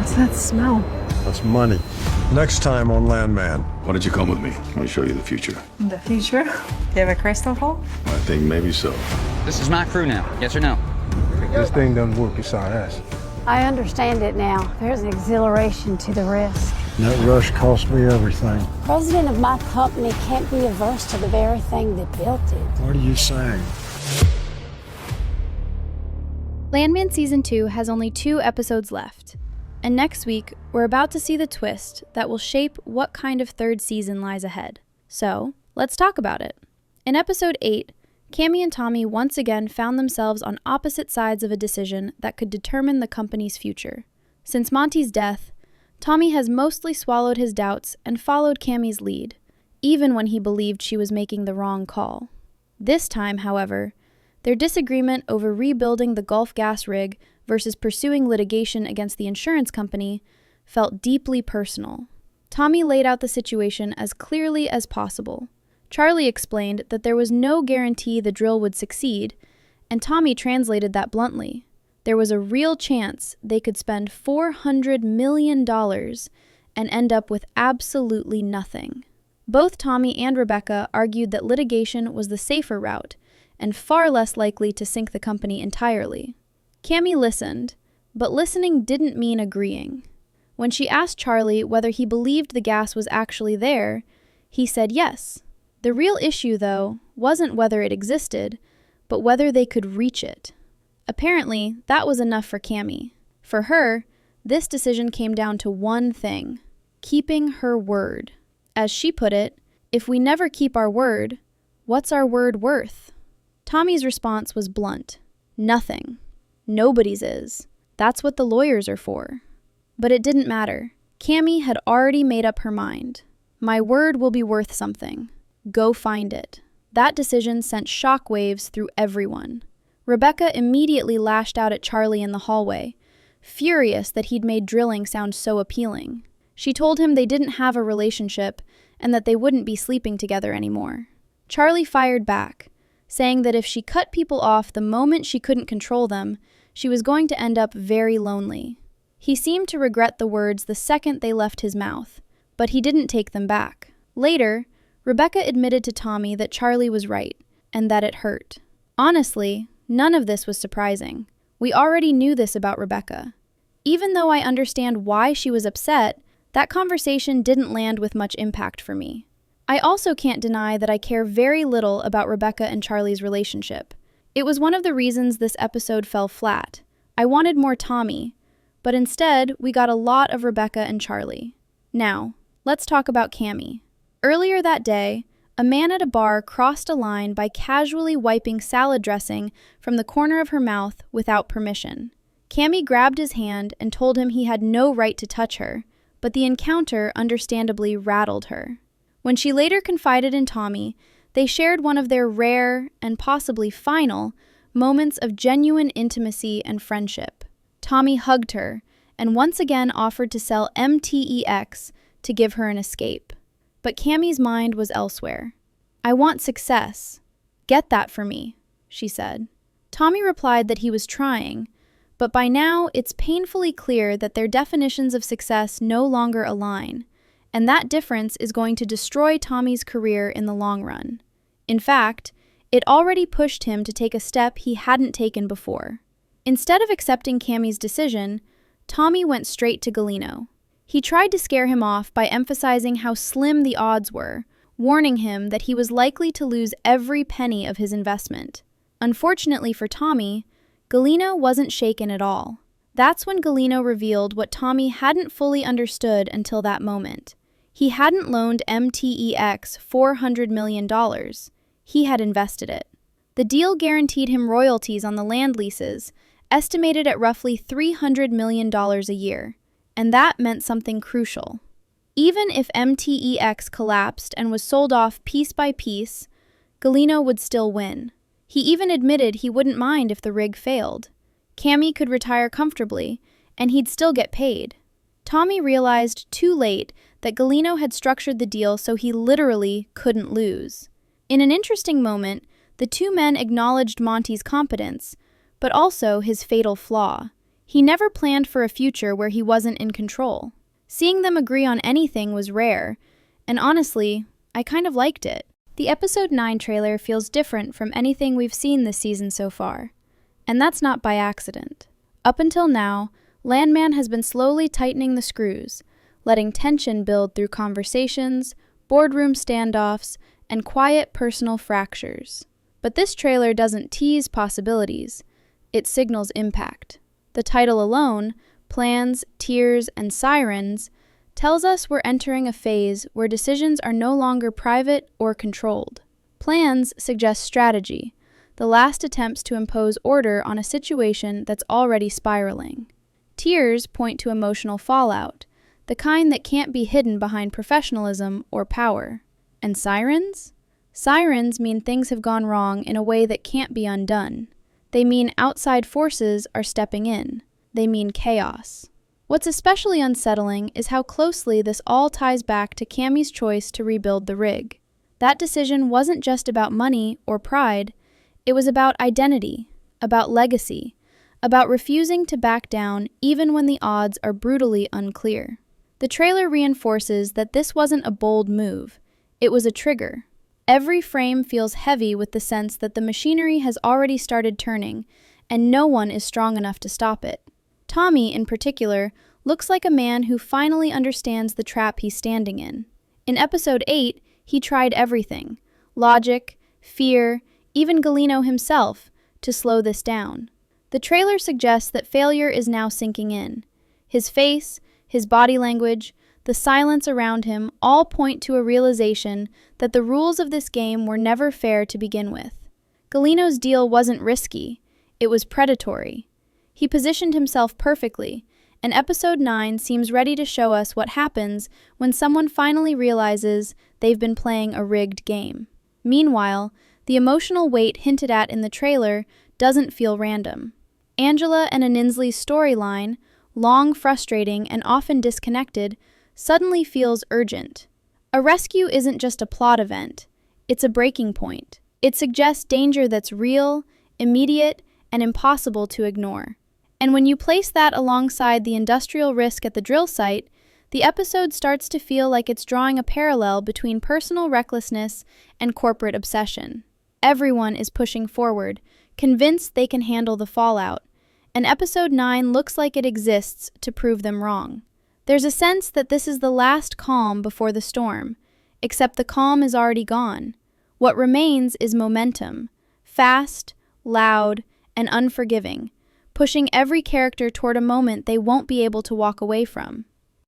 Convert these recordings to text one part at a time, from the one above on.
What's that smell? That's money. Next time on Landman. Why don't you come with me? Let me show you the future. The future? Do you have a crystal ball? I think maybe so. This is my crew now. Yes or no? If this thing doesn't work, it's our ass. I understand it now. There's an exhilaration to the risk. That rush cost me everything. President of my company can't be averse to the very thing that built it. What are you saying? Landman Season 2 has only 2 episodes left, and next week we're about to see the twist that will shape what kind of 3rd season lies ahead. So, let's talk about it. In Episode 8, Cammy and Tommy once again found themselves on opposite sides of a decision that could determine the company's future. Since Monty's death, Tommy has mostly swallowed his doubts and followed Cammy's lead, even when he believed she was making the wrong call. This time, however, their disagreement over rebuilding the Gulf gas rig versus pursuing litigation against the insurance company felt deeply personal. Tommy laid out the situation as clearly as possible. Charlie explained that there was no guarantee the drill would succeed, and Tommy translated that bluntly. There was a real chance they could spend $400 million and end up with absolutely nothing. Both Tommy and Rebecca argued that litigation was the safer route and far less likely to sink the company entirely. Cammy listened, but listening didn't mean agreeing. When she asked Charlie whether he believed the gas was actually there, he said yes. The real issue, though, wasn't whether it existed, but whether they could reach it. Apparently, that was enough for Cammy. For her, this decision came down to one thing: keeping her word. As she put it, if we never keep our word, what's our word worth? Tommy's response was blunt. Nothing. Nobody's is. That's what the lawyers are for. But it didn't matter. Cammy had already made up her mind. My word will be worth something. Go find it. That decision sent shockwaves through everyone. Rebecca immediately lashed out at Charlie in the hallway, furious that he'd made drilling sound so appealing. She told him they didn't have a relationship and that they wouldn't be sleeping together anymore. Charlie fired back, saying that if she cut people off the moment she couldn't control them, she was going to end up very lonely. He seemed to regret the words the second they left his mouth, but he didn't take them back. Later, Rebecca admitted to Tommy that Charlie was right, and that it hurt. Honestly, none of this was surprising. We already knew this about Rebecca. Even though I understand why she was upset, that conversation didn't land with much impact for me. I also can't deny that I care very little about Rebecca and Charlie's relationship. It was one of the reasons this episode fell flat. I wanted more Tommy, but instead we got a lot of Rebecca and Charlie. Now, let's talk about Cammy. Earlier that day, a man at a bar crossed a line by casually wiping salad dressing from the corner of her mouth without permission. Cammy grabbed his hand and told him he had no right to touch her, but the encounter understandably rattled her. When she later confided in Tommy, they shared one of their rare, and possibly final, moments of genuine intimacy and friendship. Tommy hugged her, and once again offered to sell MTEX to give her an escape. But Cammy's mind was elsewhere. I want success. Get that for me, she said. Tommy replied that he was trying, but by now it's painfully clear that their definitions of success no longer align, and that difference is going to destroy Tommy's career in the long run. In fact, it already pushed him to take a step he hadn't taken before. Instead of accepting Cammy's decision, Tommy went straight to Galino. He tried to scare him off by emphasizing how slim the odds were, warning him that he was likely to lose every penny of his investment. Unfortunately for Tommy, Galino wasn't shaken at all. That's when Galino revealed what Tommy hadn't fully understood until that moment. He hadn't loaned MTEX $400 million. He had invested it. The deal guaranteed him royalties on the land leases, estimated at roughly $300 million a year. And that meant something crucial. Even if MTEX collapsed and was sold off piece by piece, Galino would still win. He even admitted he wouldn't mind if the rig failed. Cammy could retire comfortably, and he'd still get paid. Tommy realized too late that Galino had structured the deal so he literally couldn't lose. In an interesting moment, the two men acknowledged Monty's competence, but also his fatal flaw. He never planned for a future where he wasn't in control. Seeing them agree on anything was rare, and honestly, I kind of liked it. The episode 9 trailer feels different from anything we've seen this season so far, and that's not by accident. Up until now, Landman has been slowly tightening the screws, letting tension build through conversations, boardroom standoffs, and quiet personal fractures. But this trailer doesn't tease possibilities, it signals impact. The title alone, Plans, Tears, and Sirens, tells us we're entering a phase where decisions are no longer private or controlled. Plans suggest strategy, the last attempts to impose order on a situation that's already spiraling. Tears point to emotional fallout, the kind that can't be hidden behind professionalism or power. And sirens? Sirens mean things have gone wrong in a way that can't be undone. They mean outside forces are stepping in. They mean chaos. What's especially unsettling is how closely this all ties back to Cammy's choice to rebuild the rig. That decision wasn't just about money or pride, it was about identity, about legacy, about refusing to back down even when the odds are brutally unclear. The trailer reinforces that this wasn't a bold move, it was a trigger. Every frame feels heavy with the sense that the machinery has already started turning, and no one is strong enough to stop it. Tommy, in particular, looks like a man who finally understands the trap he's standing in. In episode 8, he tried everything: logic, fear, even Galino himself, to slow this down. The trailer suggests that failure is now sinking in. His face, his body language, the silence around him all point to a realization that the rules of this game were never fair to begin with. Galino's deal wasn't risky, it was predatory. He positioned himself perfectly, and episode 9 seems ready to show us what happens when someone finally realizes they've been playing a rigged game. Meanwhile, the emotional weight hinted at in the trailer doesn't feel random. Angela and Aninsley's storyline, long frustrating and often disconnected, suddenly feels urgent. A rescue isn't just a plot event, it's a breaking point. It suggests danger that's real, immediate, and impossible to ignore. And when you place that alongside the industrial risk at the drill site, the episode starts to feel like it's drawing a parallel between personal recklessness and corporate obsession. Everyone is pushing forward, convinced they can handle the fallout, and episode 9 looks like it exists to prove them wrong. There's a sense that this is the last calm before the storm, except the calm is already gone. What remains is momentum, fast, loud, and unforgiving, pushing every character toward a moment they won't be able to walk away from.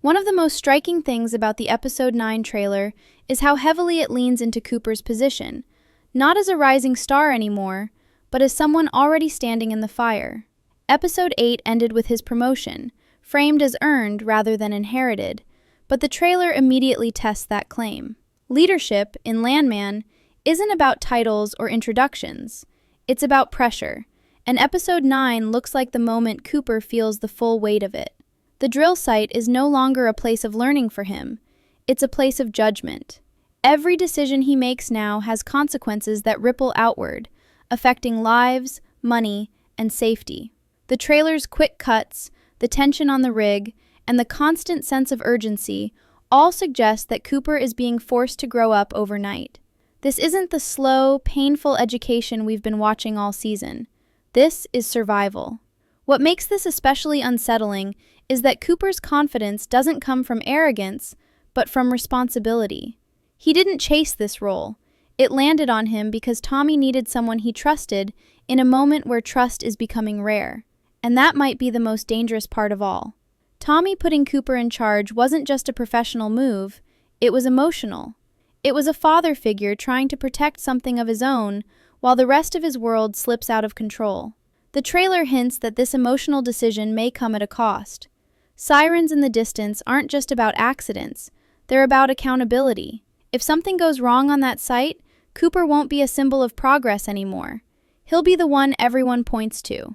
One of the most striking things about the episode 9 trailer is how heavily it leans into Cooper's position, not as a rising star anymore, but as someone already standing in the fire. Episode 8 ended with his promotion, framed as earned rather than inherited, but the trailer immediately tests that claim. Leadership, in Landman, isn't about titles or introductions, it's about pressure, and episode 9 looks like the moment Cooper feels the full weight of it. The drill site is no longer a place of learning for him, it's a place of judgment. Every decision he makes now has consequences that ripple outward, affecting lives, money, and safety. The trailer's quick cuts, the tension on the rig, and the constant sense of urgency all suggest that Cooper is being forced to grow up overnight. This isn't the slow, painful education we've been watching all season. This is survival. What makes this especially unsettling is that Cooper's confidence doesn't come from arrogance, but from responsibility. He didn't chase this role. It landed on him because Tommy needed someone he trusted in a moment where trust is becoming rare. And that might be the most dangerous part of all. Tommy putting Cooper in charge wasn't just a professional move, it was emotional. It was a father figure trying to protect something of his own while the rest of his world slips out of control. The trailer hints that this emotional decision may come at a cost. Sirens in the distance aren't just about accidents, they're about accountability. If something goes wrong on that site, Cooper won't be a symbol of progress anymore. He'll be the one everyone points to.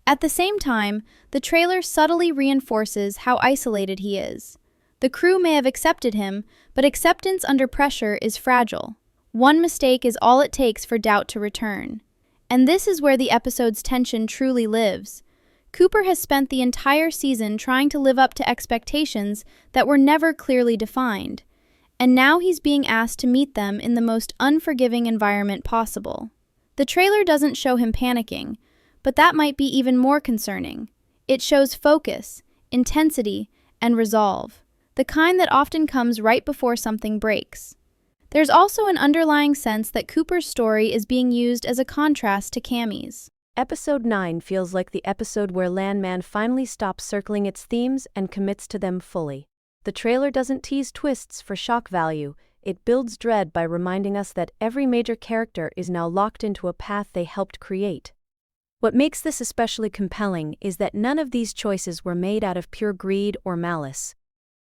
At the same time, the trailer subtly reinforces how isolated he is. The crew may have accepted him, but acceptance under pressure is fragile. One mistake is all it takes for doubt to return. And this is where the episode's tension truly lives. Cooper has spent the entire season trying to live up to expectations that were never clearly defined, and now he's being asked to meet them in the most unforgiving environment possible. The trailer doesn't show him panicking, but that might be even more concerning. It shows focus, intensity, and resolve, the kind that often comes right before something breaks. There's also an underlying sense that Cooper's story is being used as a contrast to Cammy's. Episode 9 feels like the episode where Landman finally stops circling its themes and commits to them fully. The trailer doesn't tease twists for shock value, it builds dread by reminding us that every major character is now locked into a path they helped create. What makes this especially compelling is that none of these choices were made out of pure greed or malice.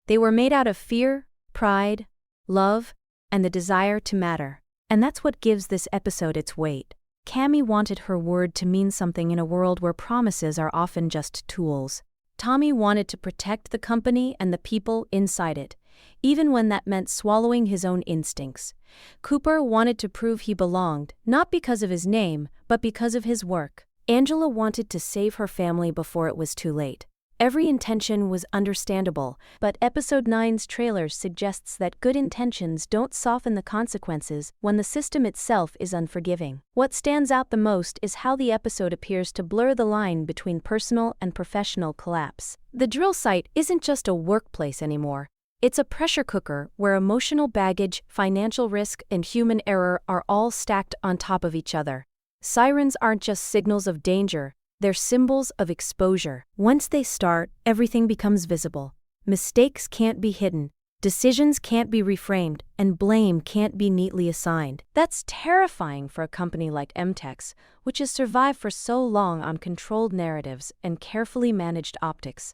They were made out of fear, pride, love, and the desire to matter. And that's what gives this episode its weight. Cammy wanted her word to mean something in a world where promises are often just tools. Tommy wanted to protect the company and the people inside it, even when that meant swallowing his own instincts. Cooper wanted to prove he belonged, not because of his name, but because of his work. Angela wanted to save her family before it was too late. Every intention was understandable, but Episode 9's trailer suggests that good intentions don't soften the consequences when the system itself is unforgiving. What stands out the most is how the episode appears to blur the line between personal and professional collapse. The drill site isn't just a workplace anymore. It's a pressure cooker where emotional baggage, financial risk, and human error are all stacked on top of each other. Sirens aren't just signals of danger. They're symbols of exposure. Once they start, everything becomes visible. Mistakes can't be hidden, decisions can't be reframed, and blame can't be neatly assigned. That's terrifying for a company like MTEX, which has survived for so long on controlled narratives and carefully managed optics.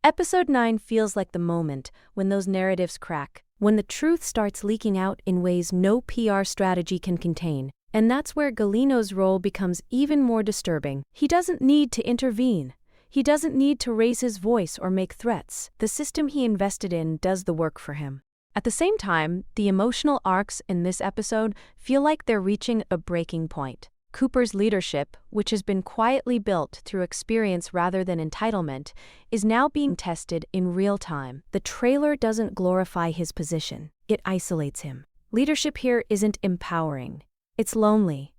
Episode 9 feels like the moment when those narratives crack, when the truth starts leaking out in ways no PR strategy can contain. And that's where Galino's role becomes even more disturbing. He doesn't need to intervene. He doesn't need to raise his voice or make threats. The system he invested in does the work for him. At the same time, the emotional arcs in this episode feel like they're reaching a breaking point. Cooper's leadership, which has been quietly built through experience rather than entitlement, is now being tested in real time. The trailer doesn't glorify his position. It isolates him. Leadership here isn't empowering. It's lonely.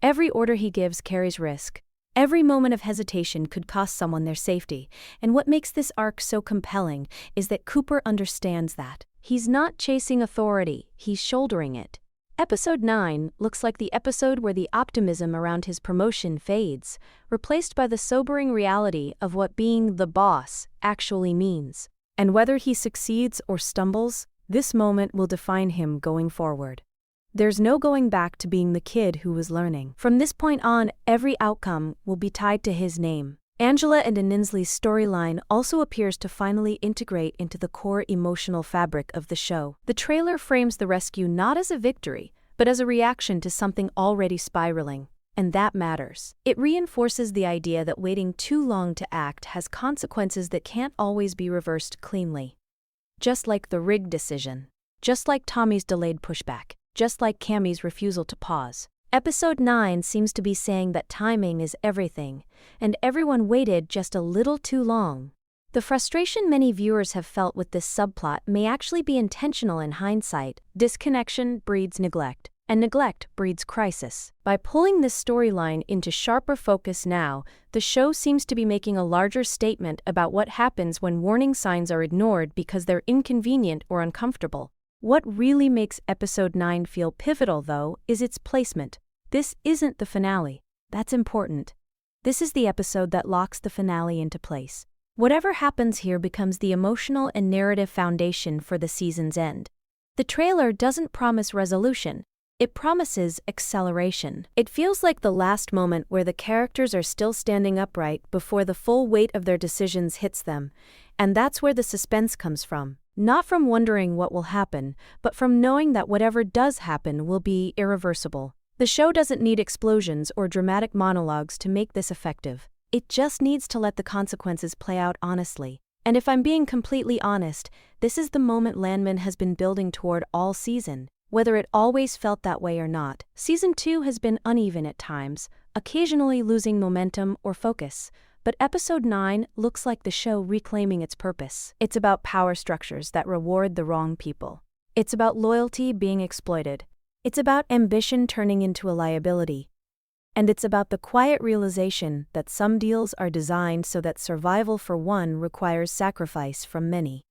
Every order he gives carries risk. Every moment of hesitation could cost someone their safety, and what makes this arc so compelling is that Cooper understands that. He's not chasing authority, he's shouldering it. Episode 9 looks like the episode where the optimism around his promotion fades, replaced by the sobering reality of what being the boss actually means. And whether he succeeds or stumbles, this moment will define him going forward. There's no going back to being the kid who was learning. From this point on, every outcome will be tied to his name. Angela and Aninsley's storyline also appears to finally integrate into the core emotional fabric of the show. The trailer frames the rescue not as a victory, but as a reaction to something already spiraling. And that matters. It reinforces the idea that waiting too long to act has consequences that can't always be reversed cleanly. Just like the rig decision. Just like Tommy's delayed pushback. Just like Cammy's refusal to pause. Episode 9 seems to be saying that timing is everything, and everyone waited just a little too long. The frustration many viewers have felt with this subplot may actually be intentional in hindsight. Disconnection breeds neglect, and neglect breeds crisis. By pulling this storyline into sharper focus now, the show seems to be making a larger statement about what happens when warning signs are ignored because they're inconvenient or uncomfortable. What really makes Episode 9 feel pivotal, though, is its placement. This isn't the finale. That's important. This is the episode that locks the finale into place. Whatever happens here becomes the emotional and narrative foundation for the season's end. The trailer doesn't promise resolution. It promises acceleration. It feels like the last moment where the characters are still standing upright before the full weight of their decisions hits them, and that's where the suspense comes from. Not from wondering what will happen, but from knowing that whatever does happen will be irreversible. The show doesn't need explosions or dramatic monologues to make this effective. It just needs to let the consequences play out honestly. And if I'm being completely honest, this is the moment Landman has been building toward all season, whether it always felt that way or not. Season 2 has been uneven at times, occasionally losing momentum or focus, But episode 9 looks like the show reclaiming its purpose. It's about power structures that reward the wrong people. It's about loyalty being exploited. It's about ambition turning into a liability. And it's about the quiet realization that some deals are designed so that survival for one requires sacrifice from many.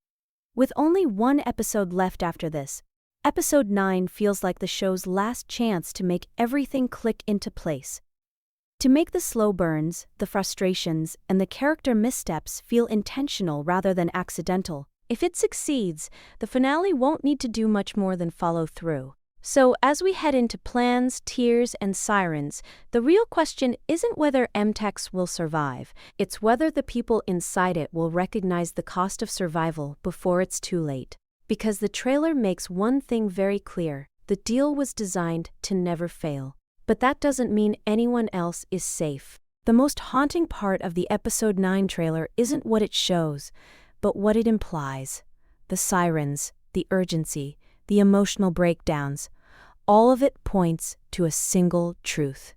With only one episode left after this, episode 9 feels like the show's last chance to make everything click into place. To make the slow burns, the frustrations, and the character missteps feel intentional rather than accidental. If it succeeds, the finale won't need to do much more than follow through. So, as we head into plans, tears, and sirens, the real question isn't whether MTEX will survive, it's whether the people inside it will recognize the cost of survival before it's too late. Because the trailer makes one thing very clear: the deal was designed to never fail. But that doesn't mean anyone else is safe. The most haunting part of the episode 9 trailer isn't what it shows, but what it implies. The sirens, the urgency, the emotional breakdowns, all of it points to a single truth.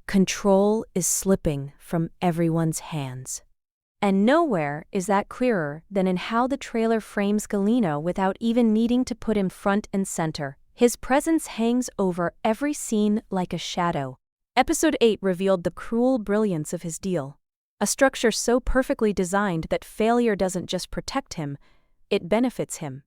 Control is slipping from everyone's hands. And nowhere is that clearer than in how the trailer frames Galino without even needing to put him front and center. His presence hangs over every scene like a shadow. Episode 8 revealed the cruel brilliance of his deal. A structure so perfectly designed that failure doesn't just protect him, it benefits him.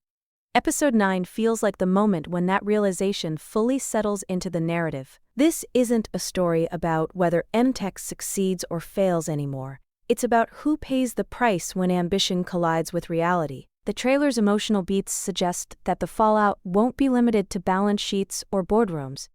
Episode 9 feels like the moment when that realization fully settles into the narrative. This isn't a story about whether MTEX succeeds or fails anymore. It's about who pays the price when ambition collides with reality. The trailer's emotional beats suggest that the fallout won't be limited to balance sheets or boardrooms.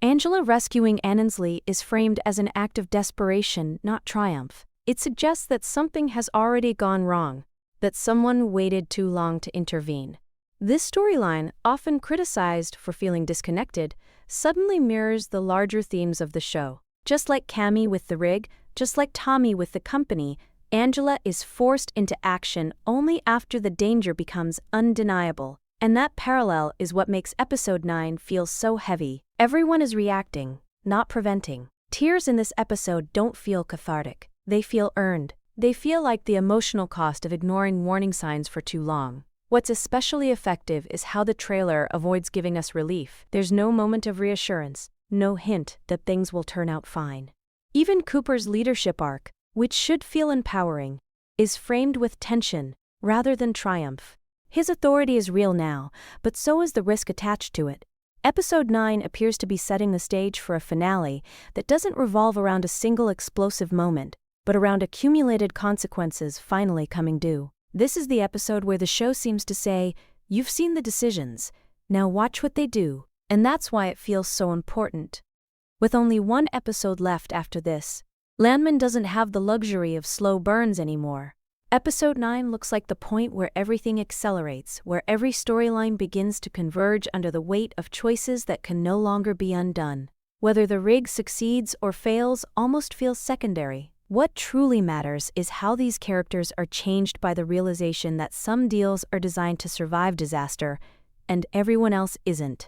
Angela rescuing Aninsley is framed as an act of desperation, not triumph. It suggests that something has already gone wrong, that someone waited too long to intervene. This storyline, often criticized for feeling disconnected, suddenly mirrors the larger themes of the show. Just like Cammy with the rig, just like Tommy with the company, Angela is forced into action only after the danger becomes undeniable. And that parallel is what makes episode 9 feel so heavy. Everyone is reacting, not preventing. Tears in this episode don't feel cathartic. They feel earned. They feel like the emotional cost of ignoring warning signs for too long. What's especially effective is how the trailer avoids giving us relief. There's no moment of reassurance, no hint that things will turn out fine. Even Cooper's leadership arc, which should feel empowering, is framed with tension rather than triumph. His authority is real now, but so is the risk attached to it. Episode 9 appears to be setting the stage for a finale that doesn't revolve around a single explosive moment, but around accumulated consequences finally coming due. This is the episode where the show seems to say, "You've seen the decisions, now watch what they do," and that's why it feels so important. With only one episode left after this, Landman doesn't have the luxury of slow burns anymore. Episode 9 looks like the point where everything accelerates, where every storyline begins to converge under the weight of choices that can no longer be undone. Whether the rig succeeds or fails almost feels secondary. What truly matters is how these characters are changed by the realization that some deals are designed to survive disaster, and everyone else isn't.